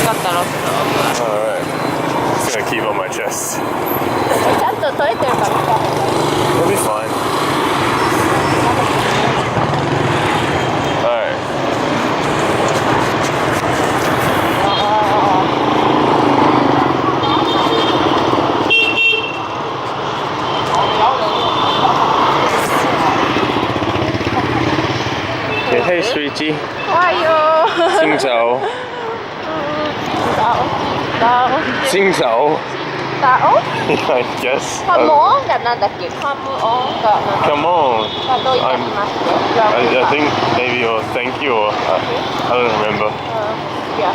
しかったロット。Alright. It's gonna keep on my chest. ちゃんと取れてるか見た。 It'll be fine. Alright. Hey, sweetie. How are you? Xin chào. Xin chào. I guess. カモンがなんだっけ？カムオンがなんだっけ？ Come on. がどういたしまして。I think maybe or thank you or I don't remember. Yeah.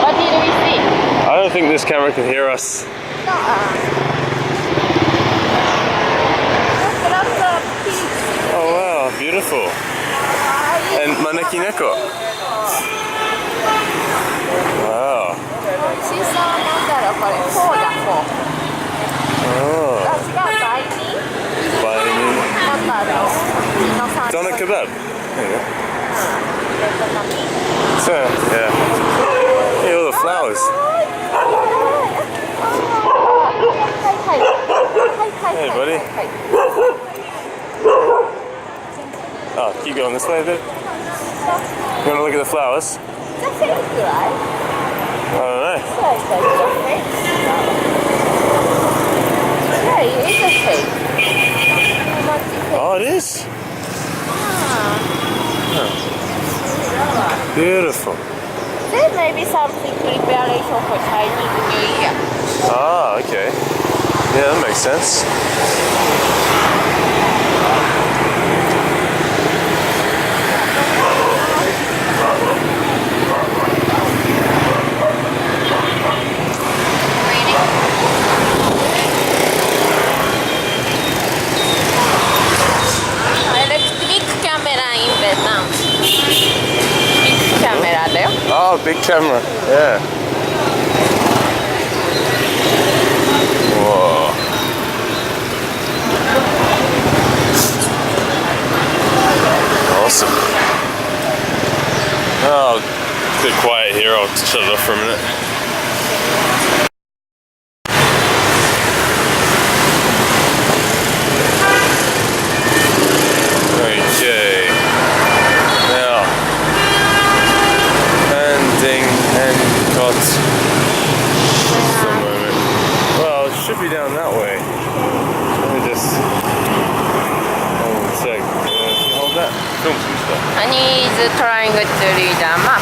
What did we see? I don't think this camera can hear us. No. Lots of peace. Oh wow, beautiful. And maneki neko. Wow. シーサーなんだろうこれ？フォーだフォー。Oh. あ違うバイニー？ Bye. なんだろう？の感じ。 Doner kebab. There you go. So, yeah. Hey, all the flowers. Hey, buddy. Oh, keep going this way a bit. You want to look at the flowers? I don't know. Oh, it is. Beautiful. There may be something preparation for Chinese New Year. Ah, okay. Yeah, that makes sense. Electric camera in Vietnam. Big camera だよ。 Oh, big camera. Yeah. Whoa. Awesome. Oh, it's a bit quiet here. I'll shut it off for a minute. Okay. Now, landing and got just a moment. Well, it should be down that way. Let me just hold on a sec. Can you hold that? Film some stuff. Honey is trying to read a map.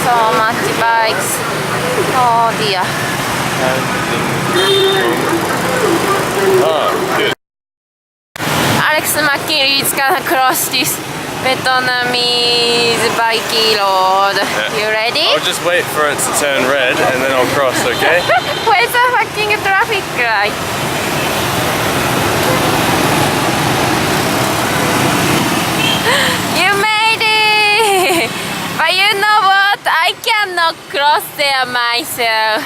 So much bikes. Oh dear. Oh, good. Alex McKinley is gonna cross this Vietnamese bikey road. You ready? I'll just wait for it to turn red and then I'll cross, okay? Where's the fucking traffic light? You made it! But you know what? I cannot cross there myself.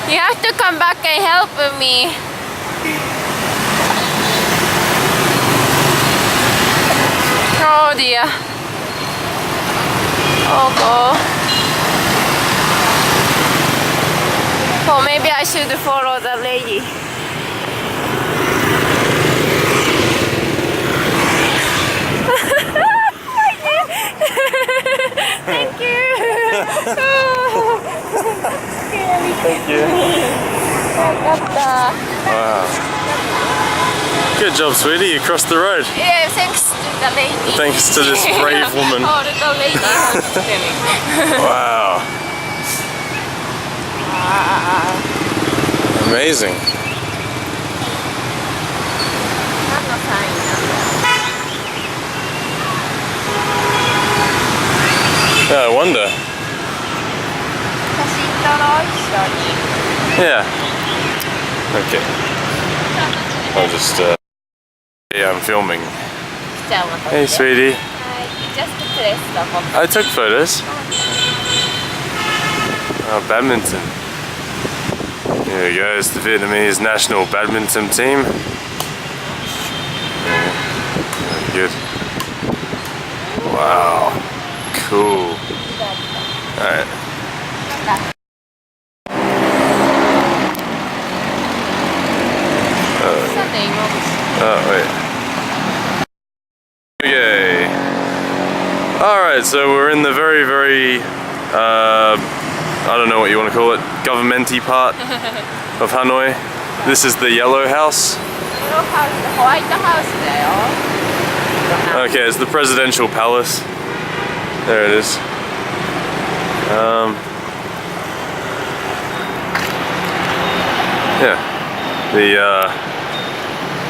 You have to come back and help me. Oh dear. Oh god. Oh, maybe I should follow the lady. Thank you. Thank you. Wow. Good job, sweetie. You crossed the road. Yeah, thanks to the lady. Thanks to this brave woman. Oh, the lady. Wow. Amazing. Yeah, I wonder. Yeah. Okay. I'll just, yeah, I'm filming. Hey, sweetie. I took photos. Oh, badminton. Here we go, it's the Vietnamese national badminton team. Yeah. Good. Wow. Cool. Alright. Oh, wait. Okay. Alright, so we're in the very, very, I don't know what you want to call it, government-y part of Hanoi. This is the yellow house. Okay, it's the presidential palace. There it is. Yeah. The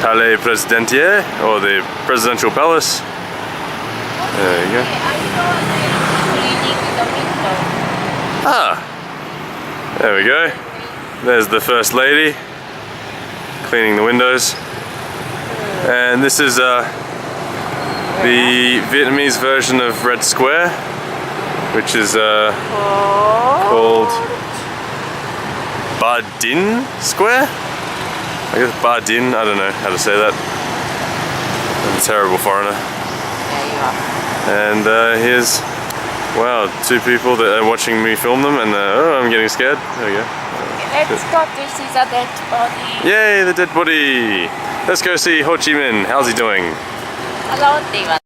Palais Presidentiel, or the presidential palace. There you go. Ah, there we go. There's the First Lady cleaning the windows. And this is the Vietnamese version of Red Square, which is called Ba Dinh Square? I guess Ba Dinh, I don't know how to say that. I'm a terrible foreigner. Yeah, you are. And here's, wow, two people that are watching me film them, and oh, I'm getting scared. There we go. Let's go to see the dead body. Yay, the dead body! Let's go see Ho Chi Minh. How's he doing? Hello, Diva.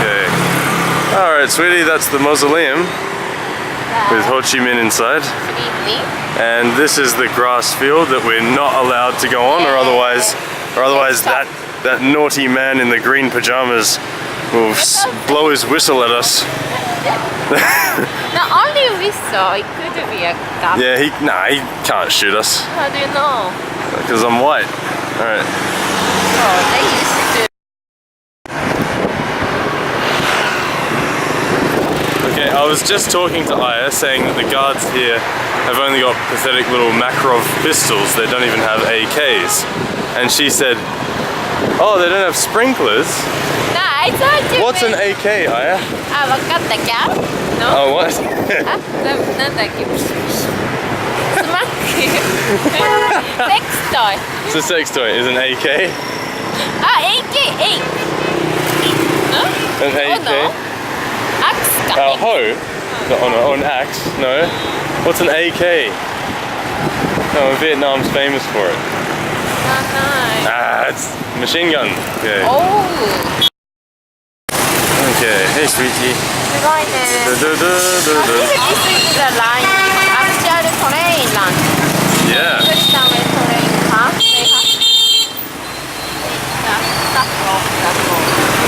Okay. Alright, sweetie, that's the mausoleum with Ho Chi Minh inside. And this is the grass field that we're not allowed to go on, or otherwise that naughty man in the green pajamas will blow his whistle at us. Not only whistle, it could be a gun. Yeah, he can't shoot us. How do you know? Because I'm white. Alright. Oh, they used to. Okay, I was just talking to Aya, saying that the guards here have only got pathetic little Makarov pistols. They don't even have AKs. And she said, oh, they don't have sprinklers? No, I thought you What's an AK, Aya? Ah, わかったか? No? Oh, what? なんだっけ? スマック セックストイ It's a sex toy. Is an AK? Ah, AK8 no? An AK? Oh, no? Axe か Ho? Oh, an axe? No. What's an AK? No, Vietnam's famous for it. Ah, it's machine gun. Okay. Oh, Okay. Hey, sweetie. すごいね Du, du, du, du, du. This is the line actual train line Yeah. Every time we train pass they have stop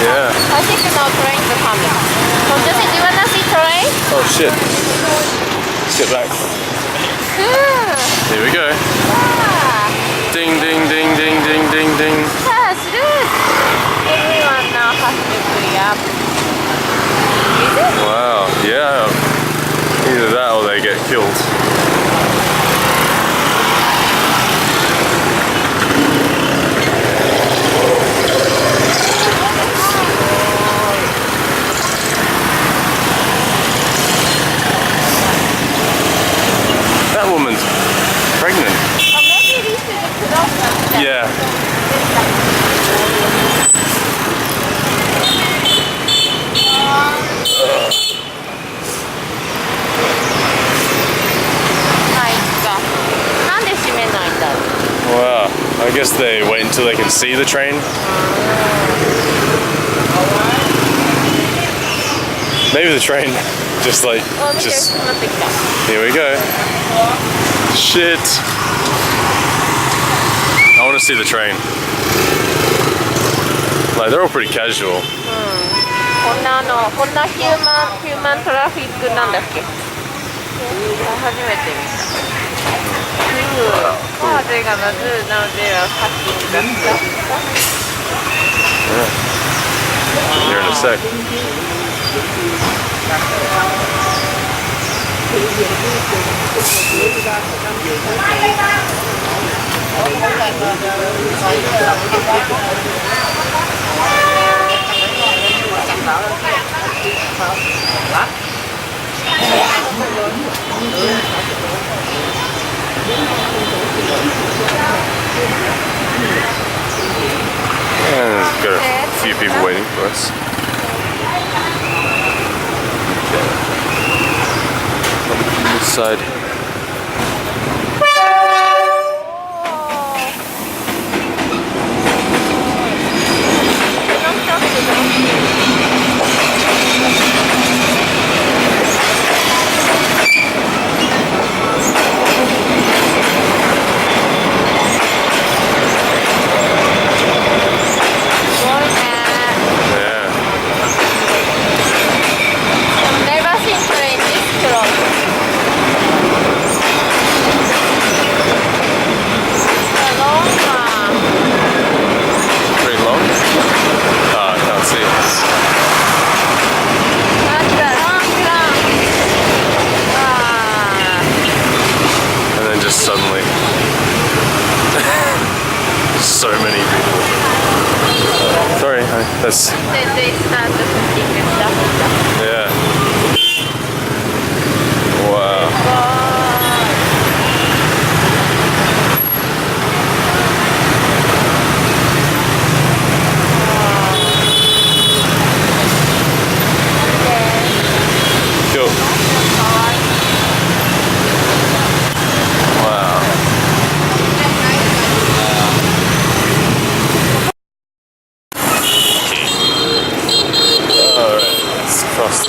Yeah. I think no train is coming. So do you wanna see train? Oh shit. Let's get back. Here we go. Ah, Ding, ding, ding, ding, ding, ding, ding. yes, look. Everyone now has to clear up. Is it? Wow. Yeah. Either that or they get killed. That woman's pregnant. Or maybe we should cross them. Yeah. Wow. I guess they wait until they can see the train. Maybe the train just like here we go. Shit. I want to see the train. Like they're all pretty casual. こんなヒューマントラフィックなんだっけ初めて見たカーデがまずなのではパッキングだった Here in a sec. people waiting for us. From this side. So many people. Sorry, that's... Yeah. Wow. Cool. Wow. Cross.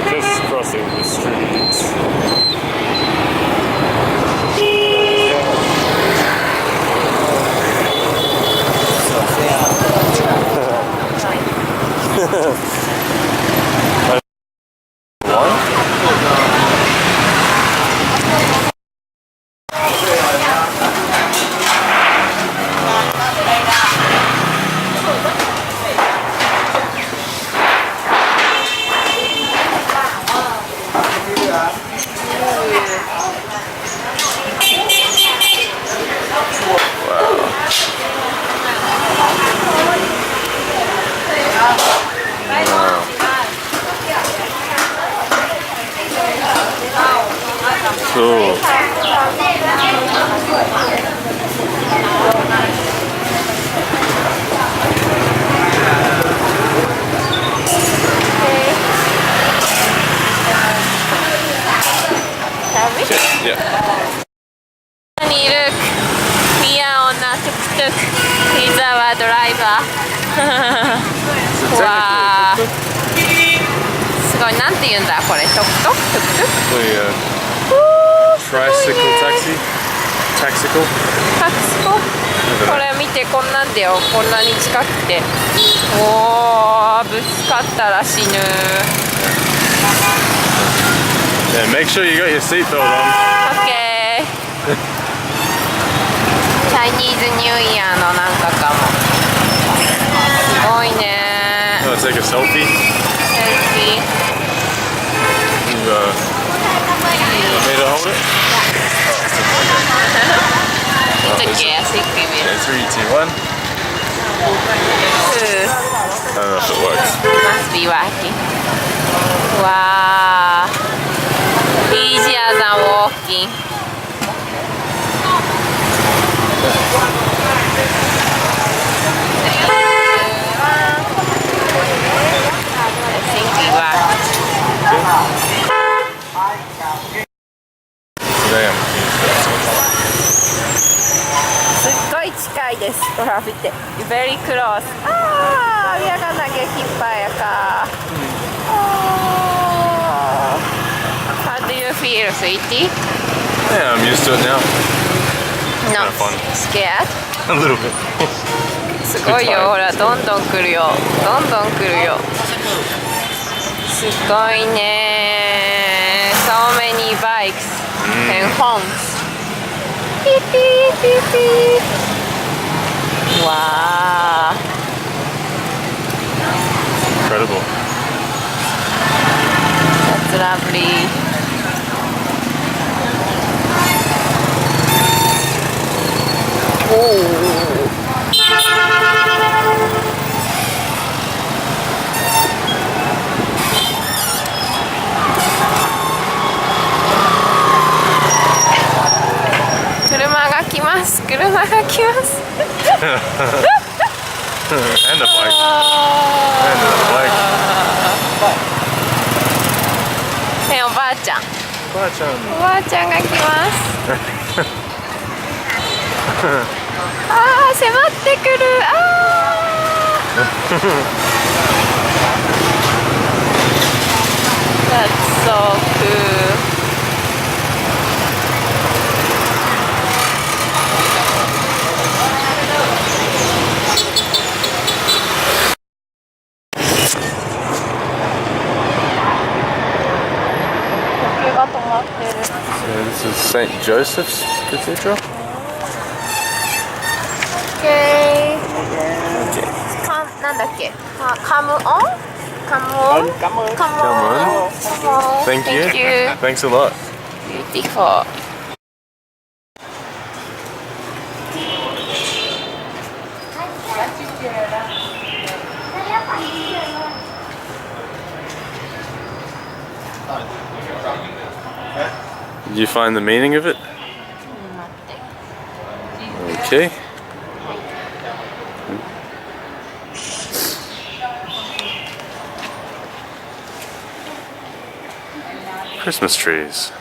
Just crossing the street. Cool. Yeah. We are on a tuk-tuk. He's our driver. わー。すごい、なんて言うんだこれ、トクトクトクトク。Tricycle taxi? Taxical? タクシコ。これ見て、こんなんだよ、こんなに近くて。おー、ぶつかったら死ぬ。Yeah, make sure you got your seatbelt on. OK チャイニーズニューイヤーのなんかかも。すごいね。You wanna take a selfie? セルフィー。You, want me to hold it? It's okay, I think we will. Okay, 3, 2, 1. I don't know if it works. Must be working. Wow. Easier than walking. I think we worked. Damn. すっごい近いです。ほら見て。Very close. ああ、we are gonna get hit by a car. Oh. How do you feel, sweetie? Yeah, I'm used to it now. No. Kinda fun. Scared? A little bit. すごいよ、ほら、どんどん来るよ。どんどん来るよ。すごいね。So many bikes and homes. ピーピーピーピー。わー。Incredible. That's lovely. Oh. 車が来ます。And a bike. And a bike. ね、おばあちゃん。おばあちゃん。おばあちゃんが来ます。ああ、迫ってくる。ああ。That's so cool. So this is St. Joseph's Cathedral. Okay. なんだっけ？Come on? Come on? Come on. Come on. Thank you. Thanks a lot. Beautiful. Did you find the meaning of it? Okay. Christmas trees.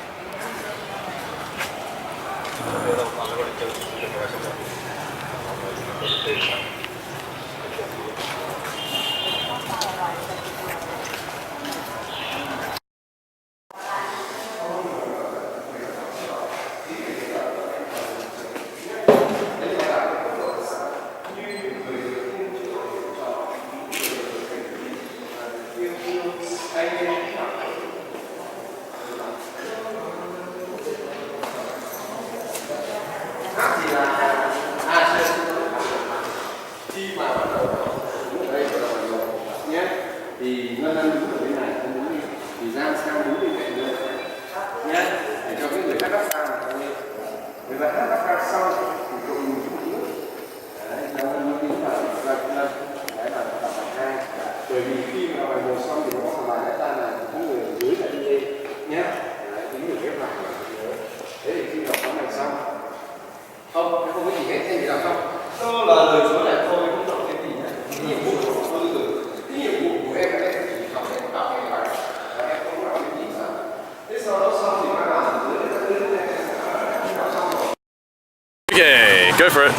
Okay, go for it.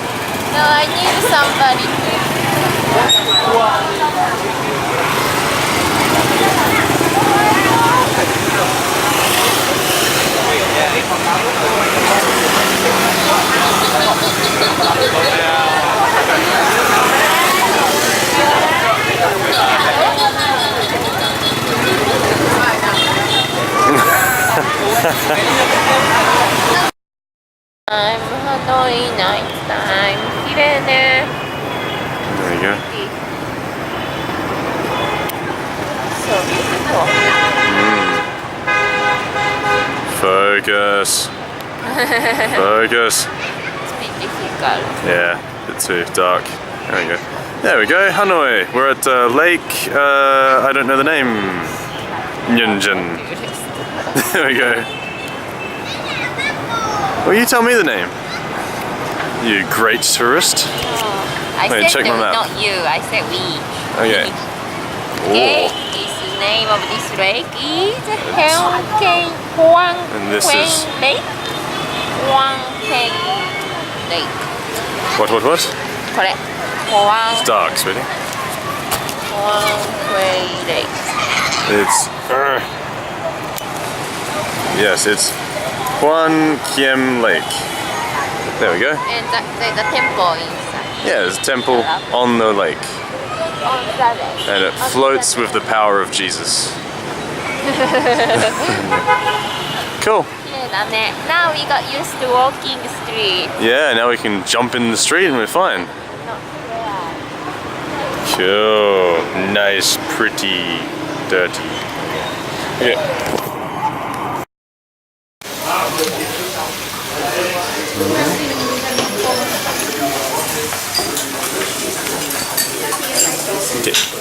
No, I need somebody. I'm Hanoi night time. 綺麗ね。There you go. So beautiful. Focus. Focus. It's a bit difficult. Yeah, a bit too dark. There we go. There we go, Hanoi. We're at Lake, I don't know the name. Nyunjin. There we go. Well, you tell me the name. You great tourist. I Wait, said check my map. not you, I said we. Okay. Okay, Ooh. the name of this lake is And this is- Lake. Huang Keng Lake. What? これ。It's dark, sweetie. Huang Keng Lake. It's... yes, it's Huan Kiem Lake. There we go. And there's a temple inside. Yeah, there's a temple on the lake. On the lake. And it floats with the power of Jesus. Cool. 綺麗だね。Now we got used to walking the street. Yeah, now we can jump in the street and we're fine. Not bad. Cool. Nice, pretty, dirty. Okay. Okay.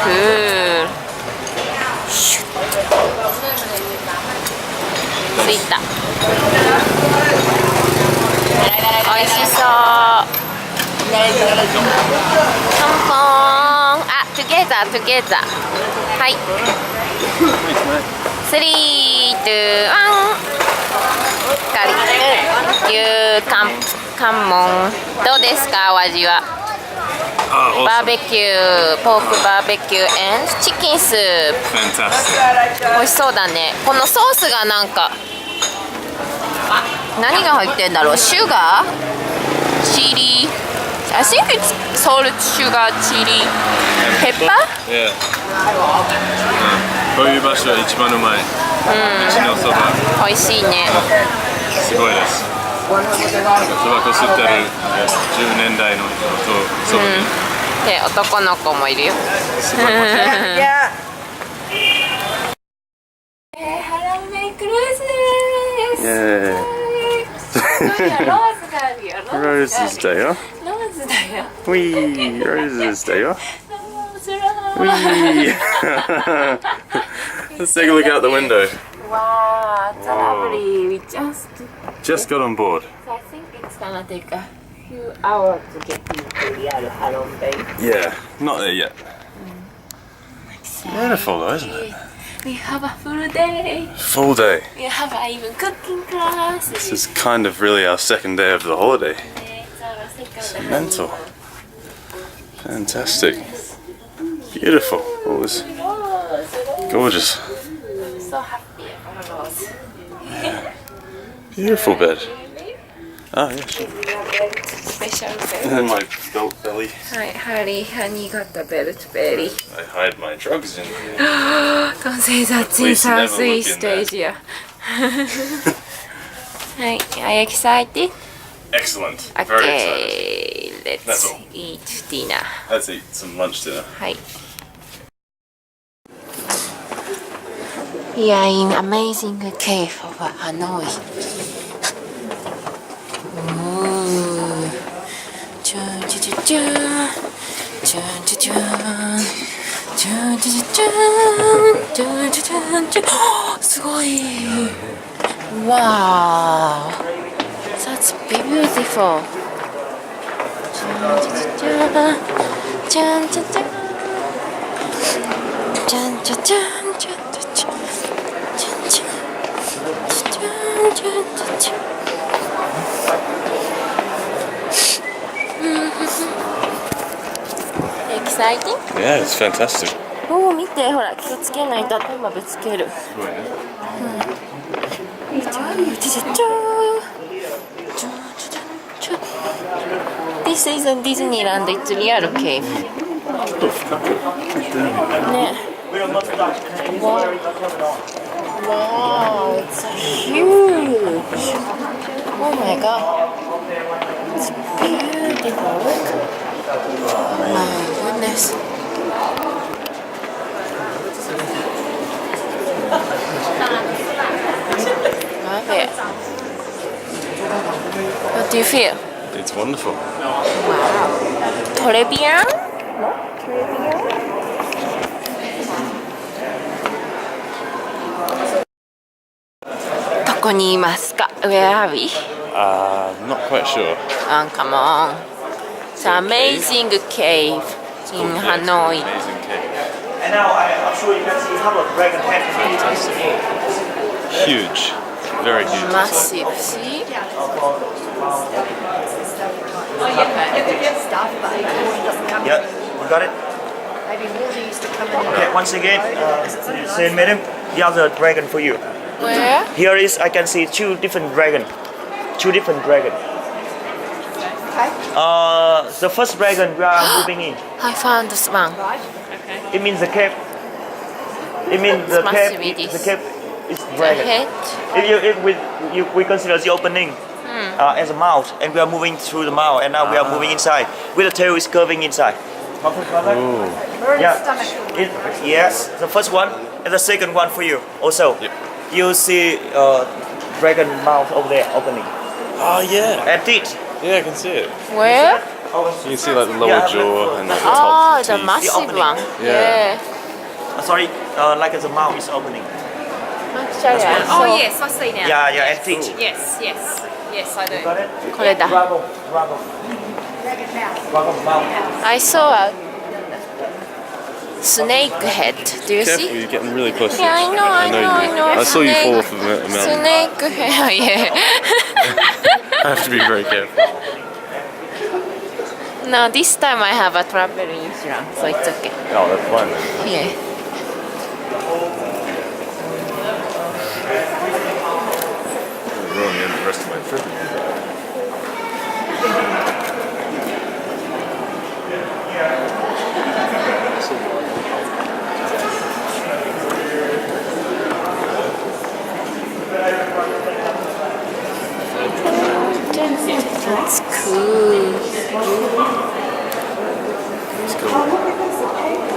Cool. 着いた。美味しそう。ポンポン。あ、トゥゲザー、トゥゲザー。はい。3、2、1。カリ。牛関門。どうですか、お味は。バーベキュー、ポークバーベキューチキンスープ。Fantastic. 美味しそうだね。このソースがなんか何が入ってんだろう。シュガー、チリ。I think it's salt, sugar, chili, pepper. Yeah. こういう場所は一番うまい。うちのそば。美味しいね。すごいです。そばこすってる10年代のそばで、男の子もいるよ。すごい。ハローメイクローズです。ローズがあるよ。ローズだよ。ローズだよ。ウィー、ローズだよ。ウィー。Let's take a look out the window. Wow, it's lovely. We Just got on board. So I think it's gonna take a few hours to get into real Halong Bay. Yeah, not there yet. Beautiful though, isn't it? We have a full day. Full day. We have even cooking class. This is kind of really our second day of the holiday. It's our second Mental. Fantastic. Beautiful. It was gorgeous. So happy about Rose. Beautiful bed. Oh yeah, sure. Special And bed. then my belt belly. はい、ハリー、ハニーガッタベルトベリー。I hide my drugs in here. Don't say that in Please never Southeast look in there. Asia. はい、are you excited? Excellent. Very excited. Okay, That's let's all. eat dinner. Let's eat some lunch dinner. はい。We are in amazing cave of Hanoi. Ooh. Chun, chun, chun, chun. Chun, chun, chun. Chun, chun, chun. Chun, chun, chun, chun. Oh, すごい。Wow. That's beautiful. Chun, chun, chun. Chun, chun, chun. Chun, chun, chun, chun. Exciting? Yeah, it's fantastic. おお、見て、ほら、気をつけないと頭ぶつける。This isn't Disneyland, it's real cave. ね。Wow, it's huge. Oh my god. It's beautiful. Oh my goodness. Love it. What do you feel? It's wonderful. Wow. Caribbean? No? Caribbean? どこにいますか Where are we? Not quite sure. Come on. It's an amazing cave in Hanoi. Amazing cave. And now I'm sure you can see a couple of dragon heads. Fantastic. Huge. Very huge. Massive. See? Yeah, you got it? Okay, once again, same madam, the other dragon for you. Where? Here is, I can see two different dragon. Two different dragon. The first dragon we are moving in. I found this one. It means the cave. It means the Must cave. be this. The cave is The dragon. head. If we consider the opening as a mouth, and we are moving through the mouth, and now we are moving inside. With the tail is curving inside. Yeah. Yes, the first one and the second one for you also. Yep. You see dragon mouth over there opening. Oh yeah. And teeth. Yeah, I can see it. Where? You can see like the lower jaw and like the Oh, top the teeth. massive opening. one. Yeah. Sorry, like the mouth is opening. Actually, I Oh saw yes, I see now. Yeah, and teeth. Yes, yes, yes, I do. Got it? これだ。 Dragon mouth. I saw a snake head. Do you Careful, see? you're getting really close to Yeah, I know, I know. I saw you Snake- fall off of a mountain. Snake head. Yeah. I have to be very careful. No, this time I have a travel insurance, so it's okay. Oh, that's fine then. Yeah. I'm ruining the rest of my trip. That's cool. It's cool.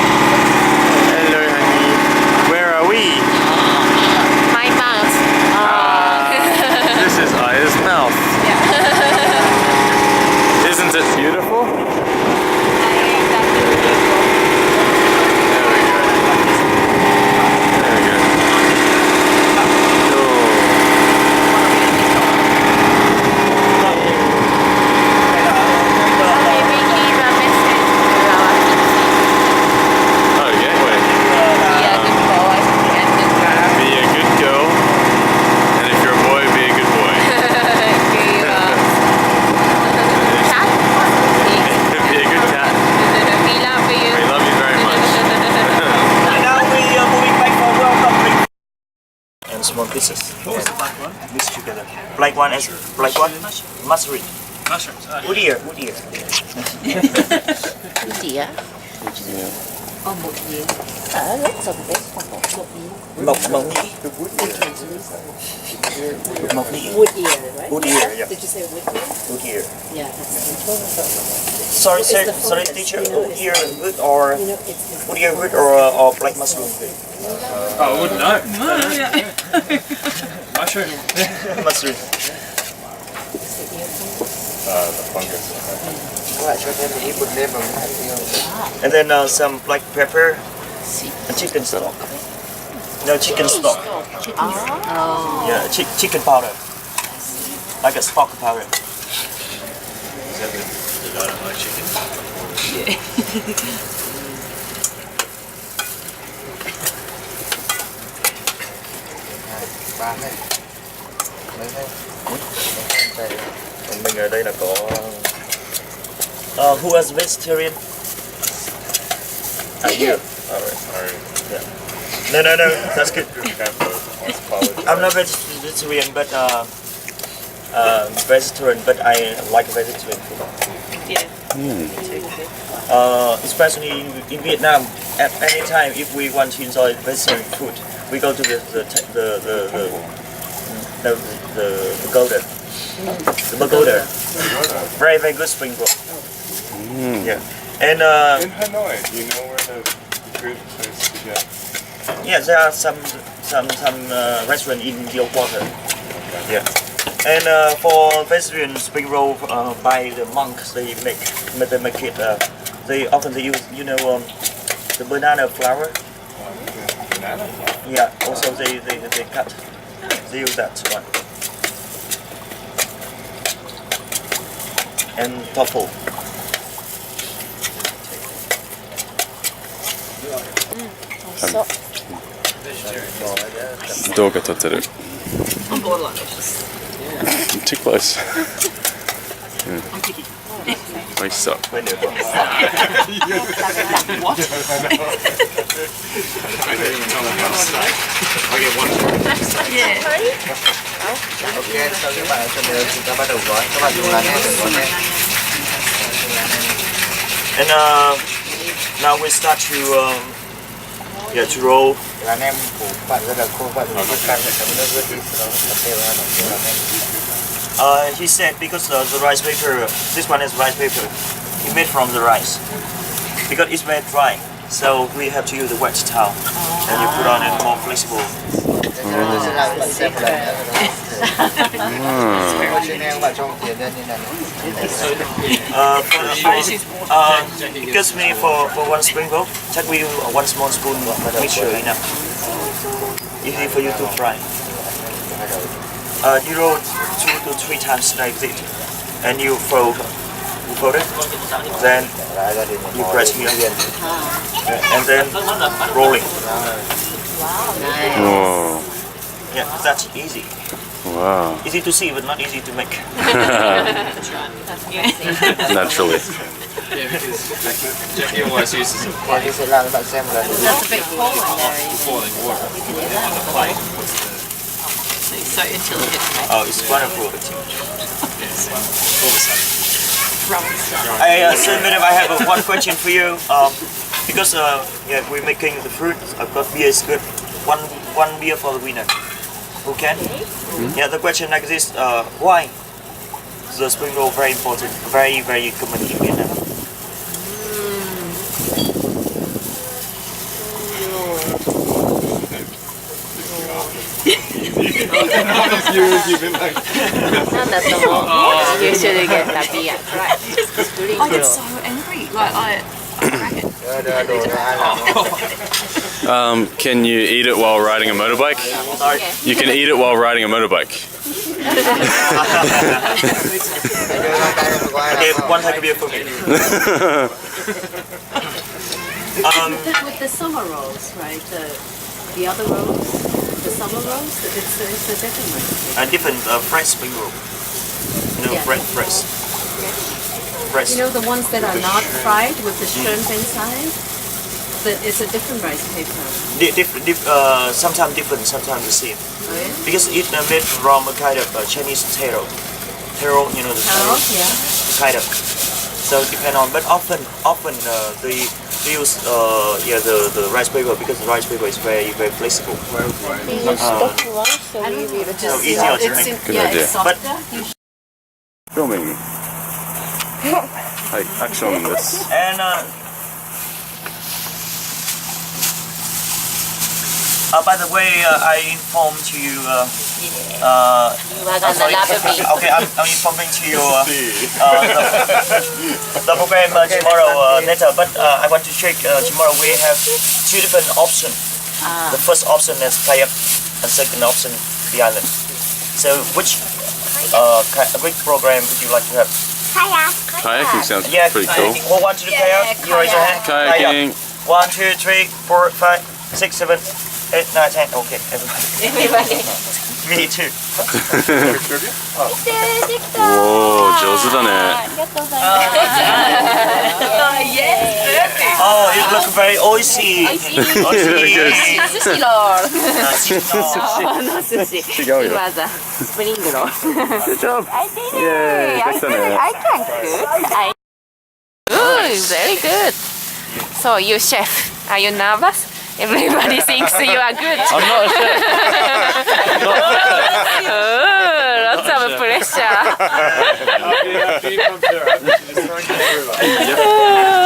Hello, honey. Where are we? My mouth. This is Aya's mouth. Isn't it beautiful? There we go. There we go. Maybe leave a message to our kids. Oh, yeah, wait. Yeah, good boy and good girl. Be a good girl, and if you're a boy, be a good boy. Cat? Be a good cat. We love you. We love you very much. And now we are moving back for welcome. And small pieces. Mix together. Black one is black one. Mushroom. Mushrooms. Oh, Wood ear. Wood ear. Dear. Lots of vegetables. Mộc mộc mộc Wood ear, right? wood ear. Yeah. Did you say wood ear? Wood ear. Yeah, that's Sorry, It's the sorry, fungus, teacher. you know, Wood it's- ear good or you know, it's wood ear good or black mushroom good? oh, I wouldn't know. Mushroom. Mushroom. The fungus. And then some black pepper and chicken stock. No, chicken stock. Yeah, chicken powder. Like a stock powder. Is that the I don't like chicken? Mình ở đây là có who is vegetarian? You. Alright. Yeah. No, that's good. I'm not vegetarian, but vegetarian, but I like vegetarian food. Especially in Vietnam, at any time if we want to enjoy vegetarian food, we go to the pagoda. The pagoda. Very good spring roll. Yeah. And In Hanoi, do you know where the good place to get? yeah, there are some restaurant in your quarter. Yeah. And for vegetarian spring roll, by the monks, they make it. They often use the banana flour. Banana? Yeah. Also they cut. They use that one. And tofu. So, 動画撮ってる。 I'm borderline vicious. Too close. I'm picky. 美味しそう。 When you What? I get one. Yeah. Ok, sau các bạn cho mình chúng ta bắt đầu gói. Các bạn dùng lá nêm để gói nêm. And now we start to roll. Lá nêm của các bạn rất là khô, các bạn dùng nước canh để chấm nước ướt đi, sau đó tập đều ra lá nêm. He said because the rice paper, this one is rice paper. He made from the rice because it's very dry, so we have to use the wet towel, and you put on it more flexible. Because me for one spring roll, check with you one small spoon mixture enough. Easy for you to fry. You roll 2 to 3 times like this, and you fold it. Then you press here, and then rolling. Whoa. Yeah, that's easy. Wow. Easy to see, but not easy to make. Naturally. Yeah, because Jackie always uses a plate. There's a big hole in there. Boiling water on the plate. So until it gets made. Oh, it's wonderful. Yes, all the same. I have one question for you. Because yeah, we're making the fruit. I've got beer is good. One beer for the winner. Who can? Yeah, the question like this. Why? The spring roll very important, very common in Vietnam. You should get the beer. Right. I get so angry. Like I crack it. Can you eat it while riding a motorbike? Sorry. You can eat it while riding a motorbike. Okay, one type of beer for me. With the summer rolls, right? The other rolls, the summer rolls, it's a different recipe. Different fresh spring roll. You know, Yeah. fresh. You know the ones that are not fried with the shrimp inside? But it's a different recipe from. Sometimes different, sometimes the same. Oh yeah? Because it's made from a kind of Chinese taro. Taro, you know the taro. Oh yeah. Kind of. So it depends on, but often they use the rice paper because the rice paper is very flexible. So easier to make. Good yeah, idea. it's softer. But- Filming. Like action this. And by the way, I informed to you. Okay, I'm informing to you the program tomorrow later. But I want to check tomorrow. We have 2 different options. The first option is kayak, and second option the island. So which which program would you like to have? Kayaking sounds Yeah, pretty cool. Who wants to do kayak? You raise your hand. Kayaking. 1, 2, 3, 4, 5, 6, 7, 8, 9, 10. Okay, everybody. Me too. おー、上手だね。Oh, it looks very Aussie. Aussie. 寿司ロールの寿司。違うよ。 It was a spring roll. Good job. I did it. Yay, I できた did it. ね。 I can cook. Ooh, very good. So you chef, are you nervous? Everybody thinks you are good. I'm not a chef. Ooh, lots of pressure.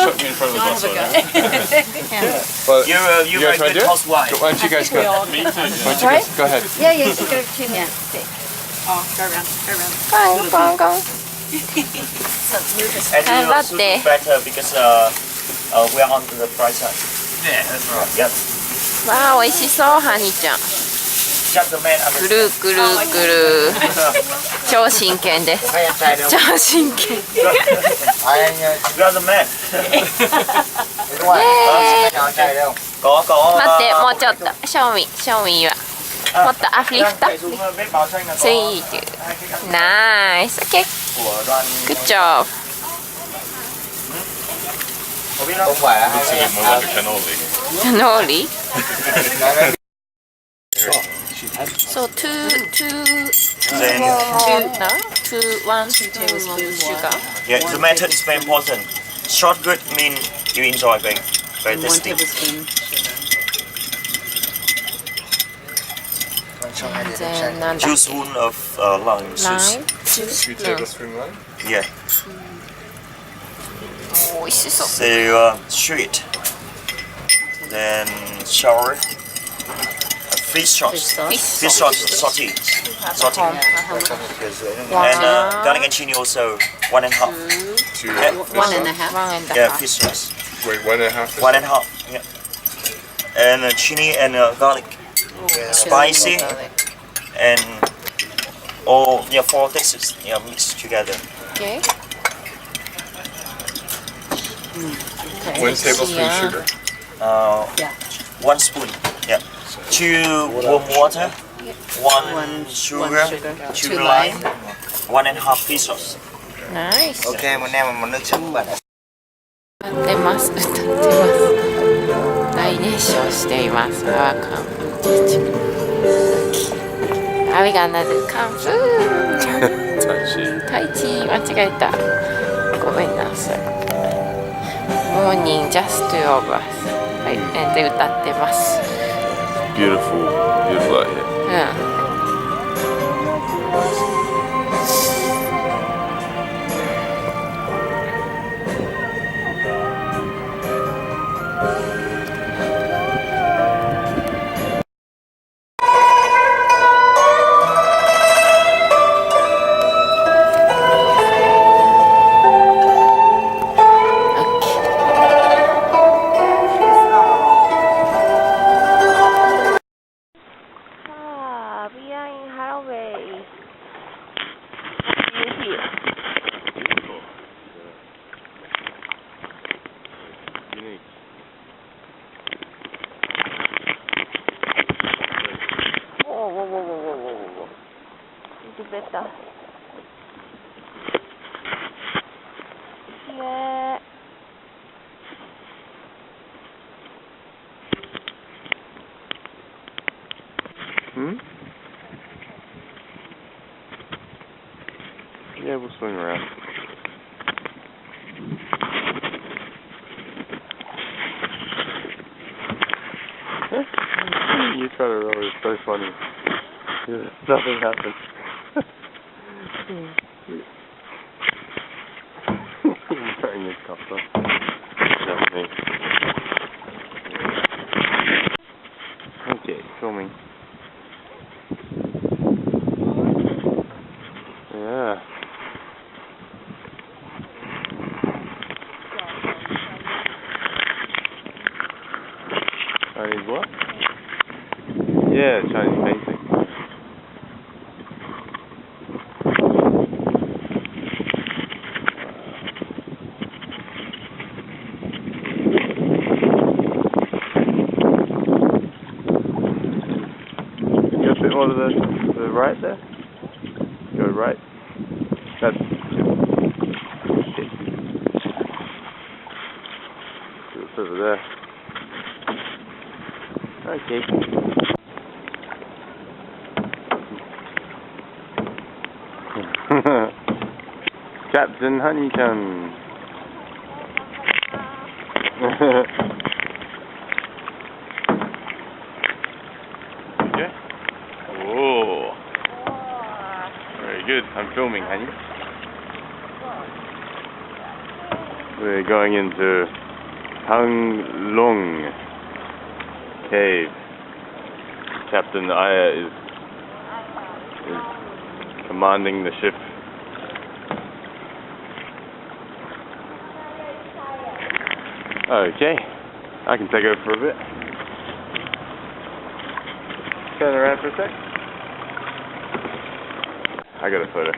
Shot me in front of the bus right now. You're a good housewife. Why don't you guys go? Me too. Why don't you guys go ahead? Yeah, yeah, you go to yeah. Oh, go around. Go, go, go. And you But also they- do better because we are on the fried side. Yeah, that's right. Yep. わあ、美味しそう、ハニーちゃん。 Just the man ぐるぐるぐる。超真剣です。超真剣。 You are the man. 待って、もうちょっと。show me は。もっとアフリフト。3、2、ナイス。OK。Good job. Looks a bit more like a cannoli. Cannoli. So two, Then, no, 1 tablespoon sugar. yeah, the method is very important. Short good mean you enjoy very One tasty. tablespoon. Then なんだ 2 spoon of lime juice. lime. 2 tablespoon lime. Yeah. 美味しそう。 So shoot it. Then shower. fish sauce. Fish sauce sauté. Wow. And garlic and chili also 1.5. Two. Yeah. 1.5. Yeah, fish sauce. Wait, 1.5. 1.5. Yeah. And chili and garlic. Spicy and all 4 tastes mixed together. Okay. 1 tablespoon sugar. Yeah. 1 spoon. Yeah. 2 warm water. 1 sugar. 2 lime. 1.5 fish sauce. Nice. Ok, một em một nước chấm bạn ạ. 歌ってます。歌ってます。大熱唱しています。あー、カンフーたち。ありがなるカンフー。タイチ間違えた。ごめんなさい。モーニング just two of us。はい、で歌ってます。Beautiful, beautiful out here. うん。We are in Hanoi. Unique. Whoa. It's better. Yeah. Yeah, we'll swing around. You try to roll, it's so funny. Nothing happened. I'm wearing this cup though. That's me. Okay, filming. Yeah. Chinese what? Yeah, Chinese painting. You got a bit more to the right there? Go right. That's it. It's over there. Okay. Captain Honeycomb. Okay. Whoa. Very good. I'm filming, honey. We're going into Hang Long Cave. Captain Aya is commanding the ship. Okay, I can take over for a bit. Turn around for a sec. I got a photo.